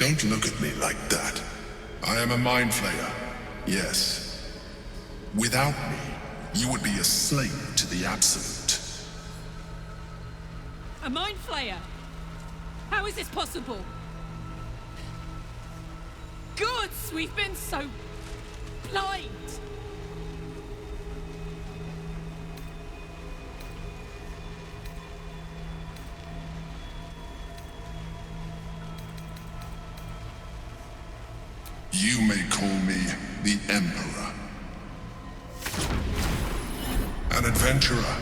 Don't look at me like that. I am a mind flayer, yes. Without me, you would be a slave to the Absolute. A mind flayer? How is this possible? Gods, we've been so blind. You may call me the Emperor. An adventurer.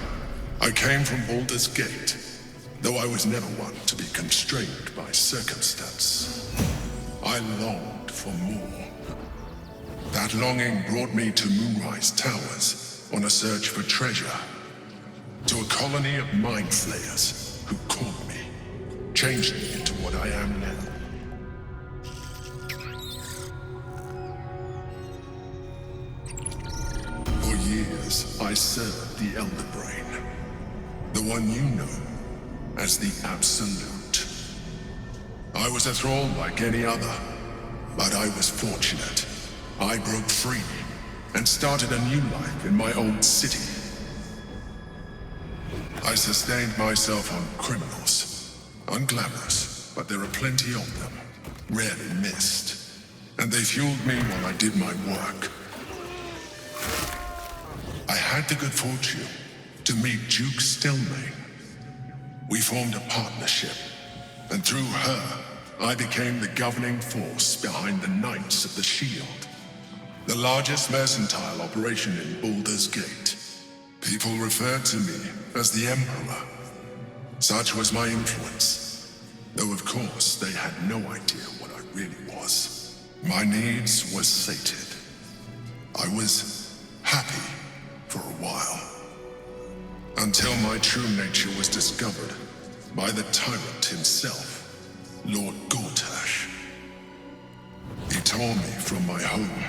I came from Baldur's Gate, though I was never one to be constrained by circumstance. I longed for more. That longing brought me to Moonrise Towers on a search for treasure. To a colony of mind flayers who caught me, changed me into what I am now. For years, I served the Elder Brain, the one you know as the Absolute. I was a thrall like any other, but I was fortunate. I broke free and started a new life in my old city. I sustained myself on criminals, unglamorous, but there are plenty of them, rarely missed, and they fueled me while I did my work. I had the good fortune to meet Duke Stelmane. We formed a partnership, and through her, I became the governing force behind the Knights of the Shield, the largest mercantile operation in Baldur's Gate. People referred to me as the Emperor. Such was my influence, though of course they had no idea what I really was. My needs were sated. I was happy for a while, until my true nature was discovered by the tyrant himself, Lord Gortash. He tore me from my home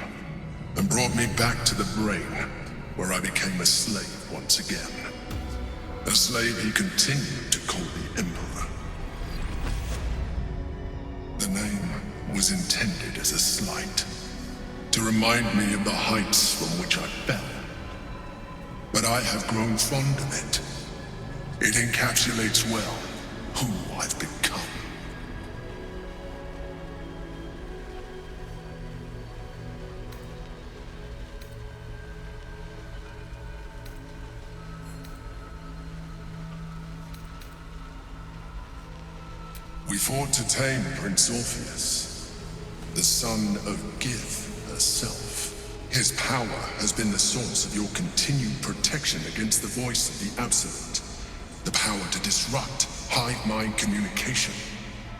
and brought me back to the Brain, where I became a slave once again. A slave he continued to call the Emperor. The name was intended as a slight, to remind me of the heights from which I fell. But I have grown fond of it. It encapsulates well who I've become. We fought to tame Prince Orpheus, the son of Gith herself. His power has been the source of your continued protection against the voice of the Absolute. The power to disrupt hive mind communication.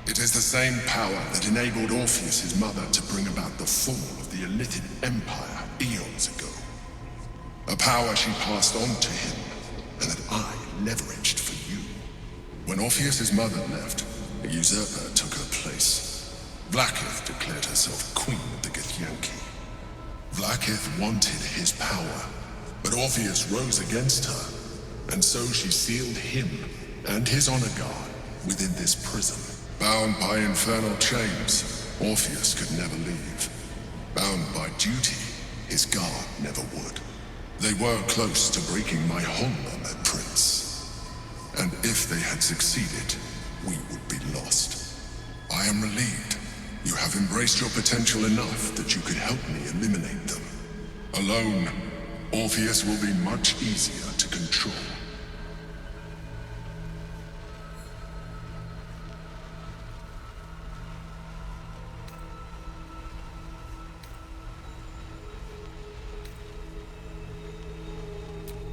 It is the same power that enabled Orpheus, his mother, to bring about the fall of the Illithid Empire eons ago. A power she passed on to him, and that I leveraged for you. When Orpheus' mother left, a usurper took her place. Blackith declared herself queen of the Githyanki. Blackith wanted his power, but Orpheus rose against her, and so she sealed him and his honor guard within this prison. Bound by infernal chains, Orpheus could never leave. Bound by duty, his guard never would. They were close to breaking my hold on that prince. And if they had succeeded, we would be lost. I am relieved. You have embraced your potential enough that you could help me eliminate them. Alone, Orpheus will be much easier to control.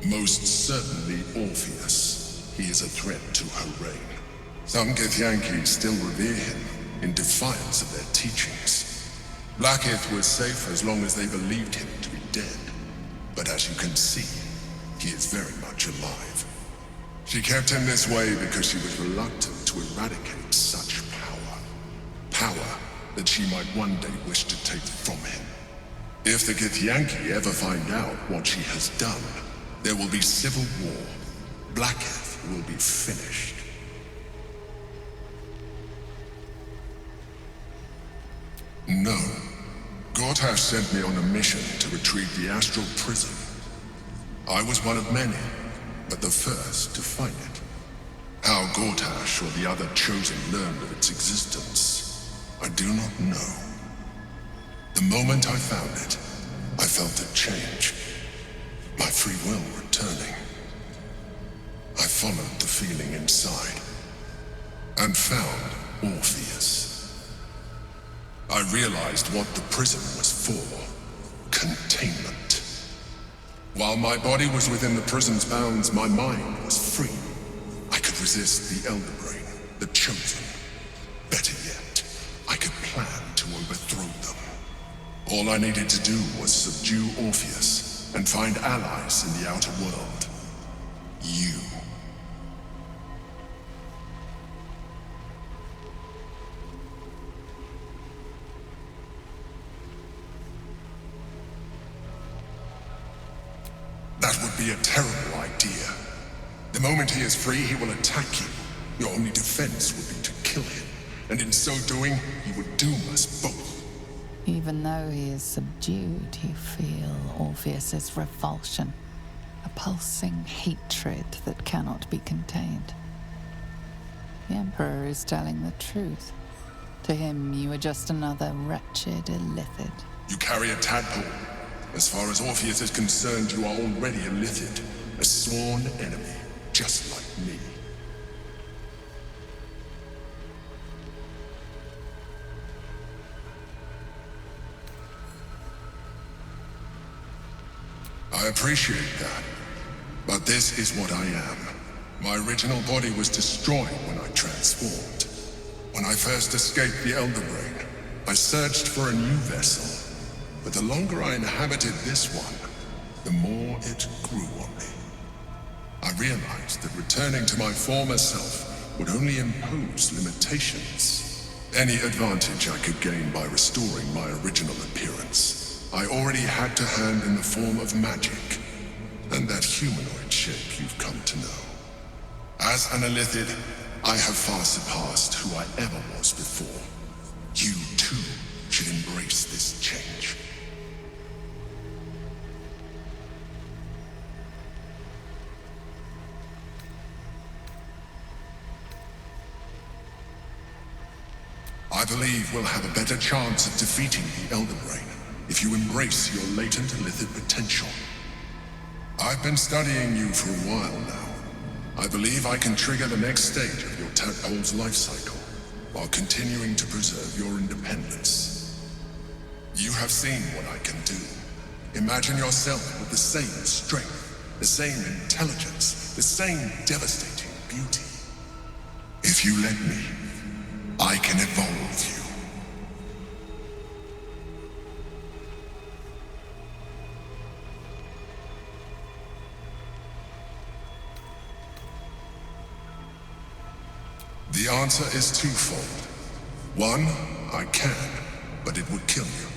Most certainly Orpheus. He is a threat to her reign. Some Githyanki still revere him in defiance of their teachings. Blackith was safe as long as they believed him to be dead. But as you can see, he is very much alive. She kept him this way because she was reluctant to eradicate such power. Power that she might one day wish to take from him. If the Githyanki ever find out what she has done, there will be civil war. Blackith will be finished. No. Gortash sent me on a mission to retrieve the astral prism. I was one of many, but the first to find it. How Gortash or the other chosen learned of its existence, I do not know. The moment I found it, I felt a change. My free will returning. I followed the feeling inside and found Orpheus. I realized what the prism was for. Containment. While my body was within the prison's bounds, my mind was free. I could resist the Elder Brain, the Chosen. Better yet, I could plan to overthrow them. All I needed to do was subdue Orpheus and find allies in the outer world. You. That would be a terrible idea. The moment he is free, he will attack you. Your only defense would be to kill him. And in so doing, he would doom us both. Even though he is subdued, you feel Orpheus's revulsion. A pulsing hatred that cannot be contained. The Emperor is telling the truth. To him, you are just another wretched illithid. You carry a tadpole. As far as Orpheus is concerned, you are already a Lithid, a sworn enemy, just like me. I appreciate that, but this is what I am. My original body was destroyed when I transformed. When I first escaped the Elder Brain, I searched for a new vessel. But the longer I inhabited this one, the more it grew on me. I realized that returning to my former self would only impose limitations. Any advantage I could gain by restoring my original appearance, I already had to hand in the form of magic, and that humanoid shape you've come to know. As an Illithid, I have far surpassed who I ever was before. You, too, should embrace this change. I believe we'll have a better chance of defeating the Elder Brain if you embrace your latent Illithid potential. I've been studying you for a while now. I believe I can trigger the next stage of your tadpole's life cycle while continuing to preserve your independence. You have seen what I can do. Imagine yourself with the same strength, the same intelligence, the same devastating beauty. If you let me, I can evolve you. The answer is twofold. One, I can, but it would kill you,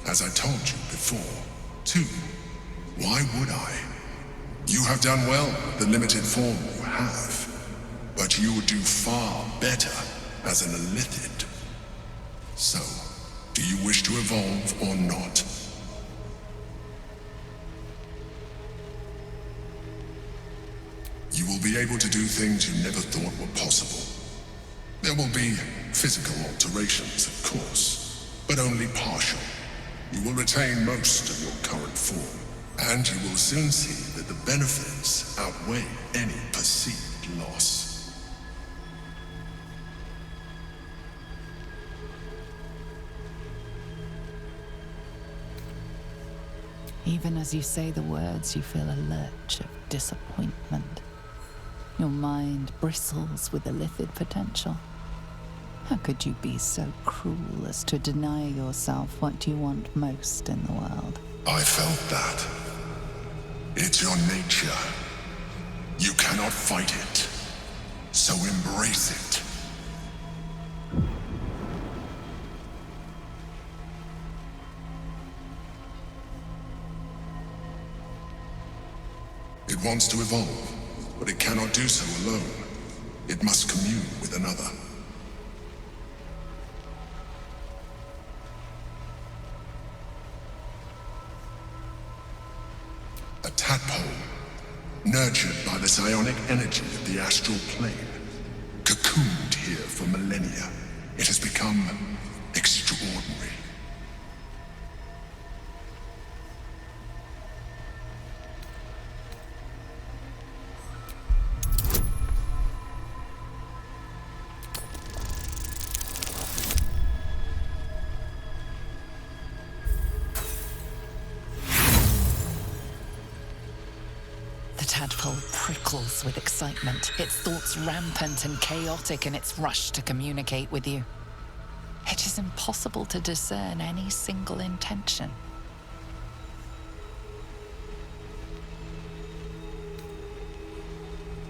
as I told you before. Two, why would I? You have done well with the limited form you have, but you would do far better as an Illithid. So, do you wish to evolve or not? You will be able to do things you never thought were possible. There will be physical alterations, of course, but only partial. You will retain most of your current form, and you will soon see that the benefits outweigh any perceived loss. Even as you say the words, you feel a lurch of disappointment. Your mind bristles with illithid potential. How could you be so cruel as to deny yourself what you want most in the world? I felt that. It's your nature. You cannot fight it. So embrace it. It wants to evolve, but it cannot do so alone. It must commune with another. nurtured by the psionic energy of the astral plane. Cocooned here for millennia, it has become extraordinary. The tadpole prickles with excitement, its thoughts rampant and chaotic in its rush to communicate with you. It is impossible to discern any single intention.